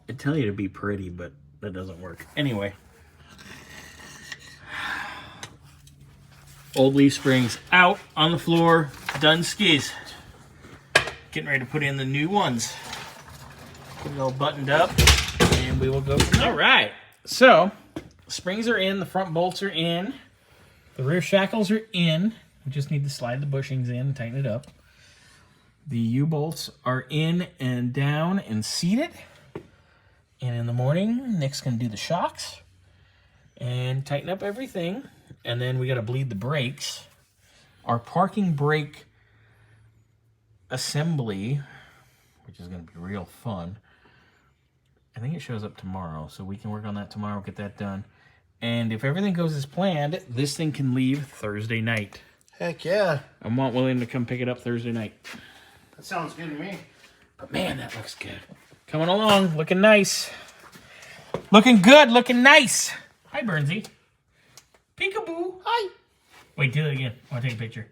I tell you to be pretty, but that doesn't work. Anyway. Old leaf springs out on the floor. Done skis. Getting ready to put in the new ones. Get it all buttoned up. And we will go from there. All right. So, springs are in. The front bolts are in. The rear shackles are in. We just need to slide the bushings in and tighten it up. The U-bolts are in and down and seated. And in the morning, Nick's going to do the shocks and tighten up everything. And then we got to bleed the brakes. Our parking brake assembly, which is going to be real fun. I think it shows up tomorrow, so we can work on that tomorrow, get that done. And if everything goes as planned, this thing can leave Thursday night. Heck yeah. I want William to come pick it up Thursday night. That sounds good to me. But man, that looks good. Coming along, looking nice. Looking good, looking nice. Hi, Bernsey. Peekaboo. Hi. Wait, do it again. I want to take a picture.